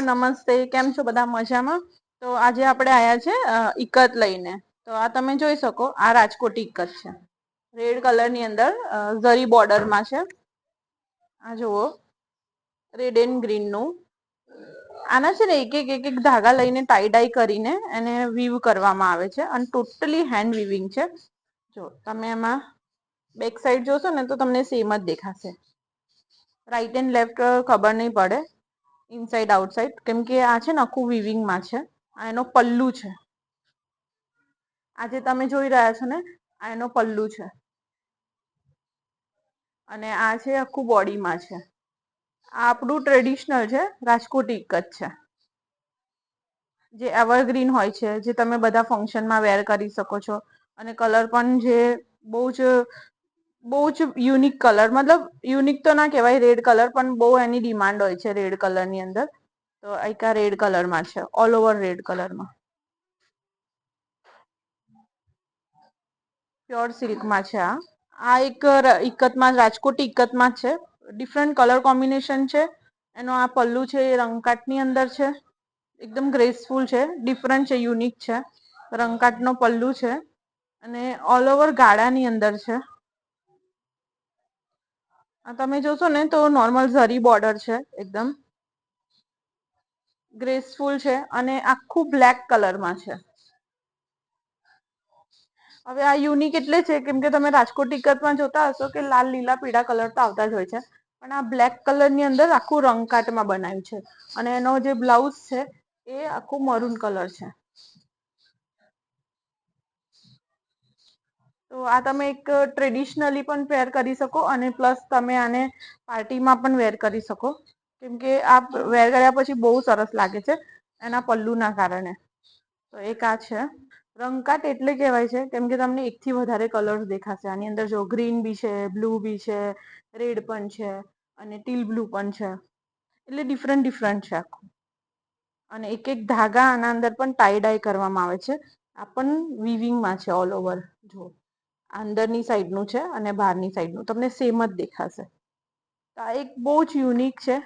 નમસ્તે, કેમ છો બધા મજામાં? તો આજે આપણે આયા છે ઇકત લઈને. તો આ તમે જોઈ શકો, આ રાજકોટી ઇકત છે. રેડ કલર ની અંદર ઝરી બોર્ડરમાં છે. આ જુઓ, રેડ એન્ડ ગ્રીન નું. આના છે ને એક ધાગા લઈને ટાઈ ડાઈ કરીને એને વીવ કરવામાં આવે છે અને ટોટલી હેન્ડ વિવિંગ છે. જો તમે એમાં બેક સાઈડ જોશો ને તો તમને સેમ જ દેખાશે. રાઈટ એન્ડ લેફ્ટ ખબર નહીં પડે. ઇનસાઇડ આઉટસાઈડ, કેમ કે આ છે ને આખું વિવિંગમાં છે. આ એનો પલ્લુ છે. આજે તમે જોઈ રહ્યા છો ને, આ એનો પલ્લુ છે. અને આ છે આખું બોડીમાં છે. આ આપણું ટ્રેડિશનલ છે, રાજકોટી ઇકત છે. જે એવરગ્રીન હોય છે, જે તમે બધા ફંક્શનમાં વેર કરી શકો છો. અને કલર પણ જે બહુ જ યુનિક કલર, મતલબ યુનિક તો ના કહેવાય, રેડ કલર પણ બહુ એની ડિમાન્ડ હોય છે રેડ કલર ની અંદર. તો એક આ રેડ કલરમાં છે, ઓલ ઓવર રેડ કલરમાં. પ્યોર સિલ્કમાં છે આ. આ એક ઇકતમાં, રાજકોટી ઇકતમાં જ છે. ડિફરન્ટ કલર કોમ્બિનેશન છે. એનો આ પલ્લુ છે એ રંગકાટની અંદર છે. એકદમ ગ્રેસફુલ છે, ડિફરન્ટ છે, યુનિક છે. રંગકાટ નો પલ્લુ છે અને ઓલ ઓવર ગાળાની અંદર છે. આ તમે જોશો ને તો નોર્મલ ઝરી બોર્ડર છે એકદમ. ગ્રેસફુલ છે અને આખું બ્લેક કલરમાં છે. હવે આ યુનિક એટલે છે કેમ કે તમે રાજકોટ ઇકતમાં જોતા હશો કે લાલ, લીલા, પીળા કલર તો આવતા જ હોય છે. પણ આ બ્લેક કલર ની અંદર આખું રંગકાટમાં બનાવ્યું છે. અને એનો જે બ્લાઉઝ છે એ આખું મરૂન કલર છે. તો આ તમે એક ટ્રેડિશનલી પણ પેર કરી શકો અને પ્લસ તમે આને પાર્ટીમાં પણ વેર કરી શકો. કેમકે આ વેર કર્યા પછી બહુ સરસ લાગે છે એના પલ્લુ ના કારણે. તો એક આ છે. રંગકાટ એટલે કેહેવાય છે કેમ કે તમને એક થી વધારે કલર્સ દેખાશે આની અંદર. જો ગ્રીન બી છે, બ્લુ બી છે, રેડ પણ છે અને ટીલ બ્લુ પણ છે. એટલે ડિફરન્ટ ડિફરન્ટ છે આખું. અને એક એક ધાગા આના અંદર પણ ટાઈ ડાય કરવામાં આવે છે. આ પણ વિવિંગમાં છે ઓલ ઓવર. જો અંદરની સાઈડનું છે અને બહારની સાઈડનું તમને સેમ જ દેખાશે. આ એક બહુ જ યુનિક છે.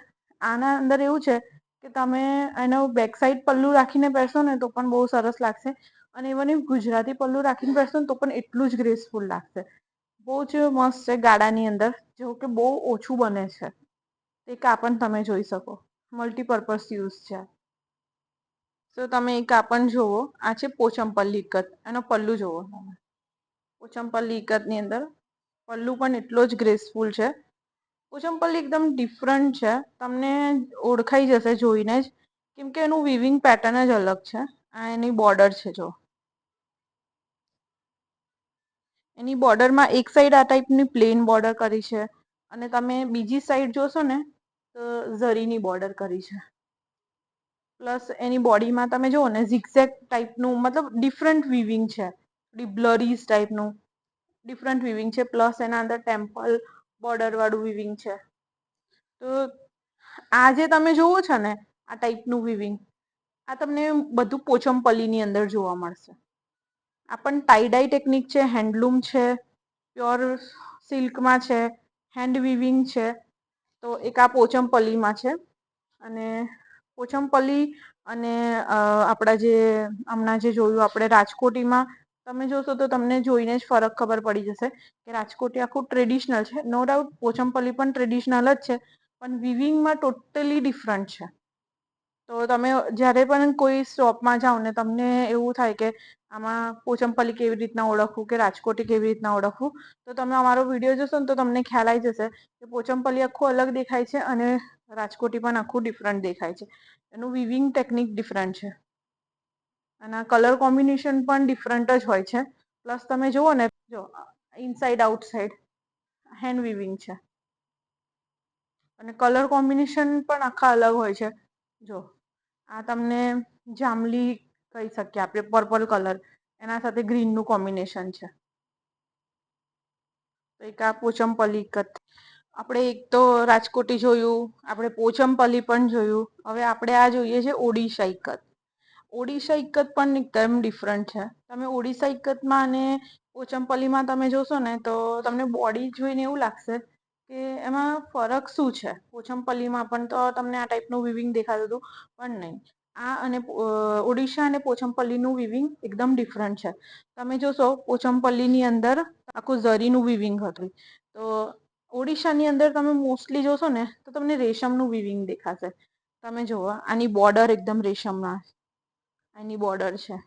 આના અંદર એવું છે કે તમે એનો બેક સાઈડ પલ્લુ રાખીને પહેરશો ને તો પણ બહુ સરસ લાગશે. અને ઇવન ગુજરાતી પલ્લુ રાખીને પહેરશો ને તો પણ એટલું જ ગ્રેસફુલ લાગશે. બહુ જ મસ્ત છે ગાળાની અંદર, જેવું કે બહુ ઓછું બને છે. એક આ પણ તમે જોઈ શકો, મલ્ટીપર્પઝ યુઝ છે. તો તમે એક આ પણ જોવો, આ છે પોચમપલ્લી ઇકત, એનો પલ્લુ જોવો તમે. પોચમપલ્લી ઇકત ની અંદર પલ્લુ પણ એટલો જ ગ્રેસફુલ છે. પોચમપલ્લી એકદમ ડિફરન્ટ છે, તમને ઓળખાઈ જશે જોઈને જ. કેમ કે એનું વિવિંગ પેટર્ન જ અલગ છે. આ એની બોર્ડર છે જો. એની બોર્ડરમાં એક સાઈડ આ ટાઈપની પ્લેન બોર્ડર કરી છે. અને તમે બીજી સાઈડ જોશો ને તો ઝરીની બોર્ડર કરી છે. પ્લસ એની બોડીમાં તમે જુઓ ને ઝીકઝેક ટાઈપનું, મતલબ ડિફરન્ટ વિવિંગ છે. બ્લરીઝ ટાઈપનું ડિફરન્ટ વિવિંગ છે. પ્લસ એના અંદર ટેમ્પલ બોર્ડર વાળું વિવિંગ છે. તો આ જે તમે જોવો છો ને આ ટાઈપનું વિવિંગ, આ તમને બધું પોચમપલ્લી ની અંદર જોવા મળશે. આ પણ ટાઈ ડાઈ ટેકનિક છે, હેન્ડલૂમ છે, પ્યોર સિલ્કમાં છે, હેન્ડ વિવિંગ છે. તો એક આ પોચમપલ્લીમાં છે. અને પોચમપલ્લી અને આપણા જે હમણાં જે જોયું આપણે રાજકોટીમાં તમે જોશો તો તમને જોઈને જ ફરક ખબર પડી જશે. કે રાજકોટ આખું ટ્રેડિશનલ છે. નો ડાઉટ પોચમપલ્લી પણ ટ્રેડિશનલ જ છે. પણ વિવિંગમાં ટોટલી ડિફરન્ટ છે. તો તમે જયારે પણ કોઈ શોપમાં જાઓ ને તમને એવું થાય કે આમાં પોચમપલ્લી કેવી રીતના ઓળખવું, કે રાજકોટી કેવી રીતના ઓળખવું, તો તમે અમારો વિડીયો જોશો ને તો તમને ખ્યાલ આવી જશે કે પોચમપલ્લી આખું અલગ દેખાય છે અને રાજકોટી પણ આખું ડિફરન્ટ દેખાય છે. એનું વિવિંગ ટેકનિક ડિફરન્ટ છે. અને કલર કોમ્બિનેશન પણ ડિફરન્ટ જ હોય છે. પ્લસ તમે જુઓ ને, જો inside out side hand weaving છે. અને કલર કોમ્બિનેશન પણ આખા અલગ હોય છે. જો આ તમને જાંમલી કહી શકીએ આપણે, પર્પલ કલર એના સાથે ગ્રીનનું કોમ્બિનેશન છે. તો એક આ પોચમપલ્લી ઇકત. આપણે એક તો રાજકોટી જોયું, આપણે પોચમપલ્લી પણ જોયું. હવે આપણે આ જોઈએ છે ઓડિશા ઇકત. ઓડિશા ઇકત પણ એકદમ ડિફરન્ટ છે. તમે ઓડિશા ઇકતમાં અને પોચમપલ્લીમાં તમે જોશો ને તો તમને બોડી જોઈને એવું લાગશે કે એમાં ફરક શું છે. પોચમપલ્લીમાં પણ તો તમને આ ટાઈપનું વિવિંગ દેખાતું હતું, પણ નહીં. આ અને ઓડિશા અને પોચમપલ્લીનું વિવિંગ એકદમ ડિફરન્ટ છે. તમે જોશો પોચમપલ્લીની અંદર આખું ઝરીનું વિવિંગ હતું, તો ઓડિશાની અંદર તમે મોસ્ટલી જોશો ને તો તમને રેશમનું વિવિંગ દેખાશે. તમે જુઓ આની બોર્ડર એકદમ રેશમમાં, આની બોર્ડર છે.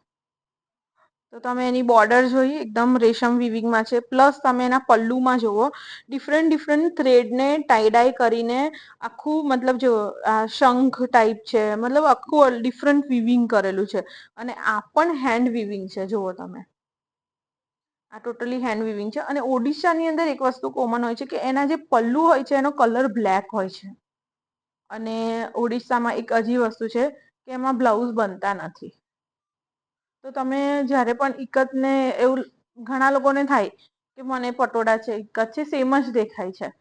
તો તમે એની બોર્ડર જોઈ એકદમ રેશમ વિવિંગમાં છે. પ્લસ તમે એના પલ્લુમાં જુઓ, ડિફરન્ટ ડિફરન્ટ થ્રેડને ટાઈડાઈ કરીને આખું મતલબ જો આ શંખ ટાઈપ છે, મતલબ આખું ડિફરન્ટ વિવિંગ કરેલું છે. અને આ પણ હેન્ડ વિવિંગ છે. જુઓ તમે, આ ટોટલી હેન્ડ વિવિંગ છે. અને ઓડિશાની અંદર એક વસ્તુ કોમન હોય છે કે એના જે પલ્લુ હોય છે એનો કલર બ્લેક હોય છે. અને ઓડિશામાં એક હજી વસ્તુ છે કે એમાં બ્લાઉઝ બનતા નથી. તો તમે જ્યારે પણ ઇકતને એવું ઘણા લોકોને થાય કે મને પટોળા છે, ઇકત છે, સેમ જ દેખાય છે.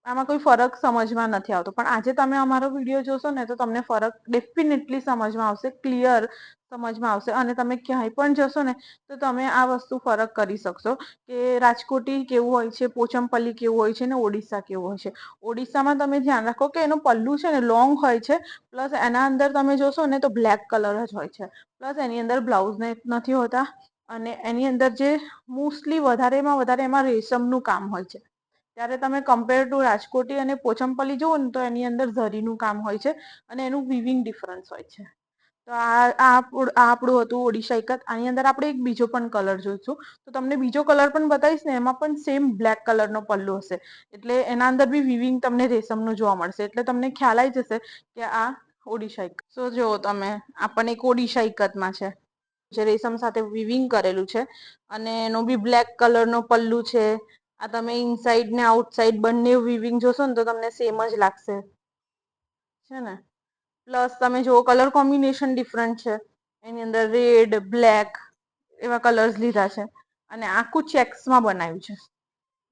આમાં કોઈ ફરક સમજમાં નથી આવતો. પણ આજે તમે અમારો વિડીયો જોશો ને તો તમને ફરક ડેફિનેટલી સમજમાં આવશે, ક્લિયર સમજમાં આવશે. અને તમે ક્યાંય પણ જશો ને તો તમે આ વસ્તુ ફરક કરી શકશો કે રાજકોટી કેવું હોય છે, પોચમપલ્લી કેવું હોય છે, ને ઓડિશા કેવું હોય છે. ઓડિશામાં તમે ધ્યાન રાખો કે એનું પલ્લું છે ને લોંગ હોય છે, પ્લસ એના અંદર તમે જોશો ને તો બ્લેક કલર જ હોય છે. પ્લસ એની અંદર બ્લાઉઝ નથી હોતા. અને એની અંદર જે મોસ્ટલી વધારેમાં વધારે એમાં રેશમનું કામ હોય છે. ત્યારે તમે કમ્પેર ટુ રાજકોટી અને પોચમપલ્લી જુઓ ને તો એની અંદર ઝરીનું કામ હોય છે. અને એનું વિવિંગ ડિફરન્સ હોય છે. તો આપણું હતું ઓડિશા ઇકત. આની અંદર આપણે એક બીજો પણ કલર જોઈશું. તો તમને બીજો કલર પણ બતાવીશ ને, એમાં પણ સેમ બ્લેક કલરનો પલ્લો હશે. એટલે એના અંદર બી વિવિંગ તમને રેશમનું જોવા મળશે. એટલે તમને ખ્યાલ આવી જશે કે આ ઓડિશા ઇકત. સો જુઓ તમે, આ પણ એક ઓડિશા ઇકતમાં છે. રેશમ સાથે વિવિંગ કરેલું છે. અને એનો બી બ્લેક કલરનો પલ્લુ છે. આ તમે ઇનસાઇડ ને આઉટ સાઈડ બંને વિવિંગ જોશો ને તો તમને સેમ જ લાગશે, છે ને. પ્લસ તમે જુઓ કલર કોમ્બિનેશન ડિફરન્ટ છે. એની અંદર રેડ, બ્લેક એવા કલર્સ લીધા છે. અને આખું ચેક્સમાં બનાવ્યું છે,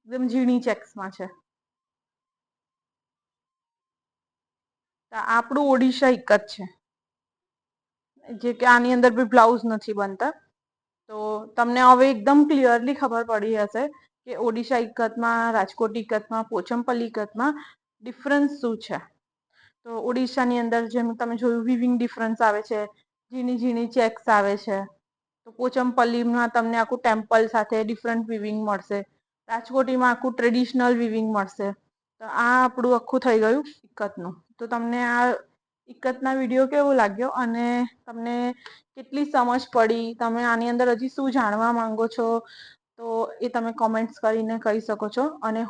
એકદમ ઝીણી ચેક્સમાં છે. આપણું ઓડિશા ઇકત છે. જે કે આની અંદર બી બ્લાઉઝ નથી બનતા. તો તમને હવે એકદમ ક્લિયરલી ખબર પડી હશે કે ઓડિશા ઇકતમાં, રાજકોટ ઇકતમાં, પોચમપલ્લી ઇકતમાં ડિફરન્સ શું છે. તો ઓડિશાની અંદર જેમ તમે જોયું વિવિંગ ડિફરન્સ આવે છે, ઝીણી ઝીણી ચેક્સ આવે છે. તો પોચમપલ્લીમાં તમને આખું ટેમ્પલ સાથે ડિફરન્ટ વિવિંગ મળશે. રાજકોટીમાં આખું ટ્રેડિશનલ વિવિંગ મળશે. તો આ આપણું આખું થઈ ગયું ઇકતનું. તો તમને આ ઇકતના વિડીયો કેવો લાગ્યો અને તમને કેટલી સમજ પડી, તમે આની અંદર હજી શું જાણવા માંગો છો, તો એ તમે કોમેન્ટ્સ કરીને કહી શકો છો. અને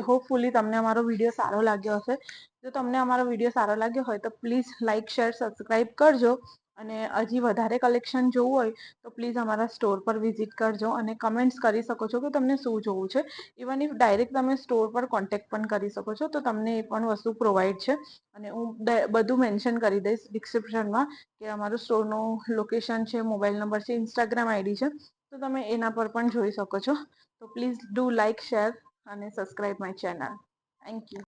હોપફુલી તમને અમારો વિડીયો સારો લાગ્યો હશે. જો તમને અમારો વિડીયો સારો લાગ્યો હોય તો પ્લીઝ લાઇક, શેર, સબસ્ક્રાઈબ કરજો. અને હજી વધારે કલેક્શન જોવું હોય તો પ્લીઝ અમારા સ્ટોર પર વિઝિટ કરજો. અને કમેન્ટ્સ કરી શકો છો કે તમને શું જોવું છે. ઇવન ઇફ ડાયરેક્ટ તમે સ્ટોર પર કોન્ટેક્ટ પણ કરી શકો છો, તો તમને એ પણ વસ્તુ પ્રોવાઈડ છે. અને હું બધું મેન્શન કરી દઈશ ડિસ્ક્રિપ્શનમાં કે અમારું સ્ટોરનું લોકેશન છે, મોબાઈલ નંબર છે, ઇન્સ્ટાગ્રામ આઈડી છે. તો તમે એના પર પણ જોઈ શકો છો. તો પ્લીઝ ડુ લાઇક, શેર અને subscribe my channel. Thank you.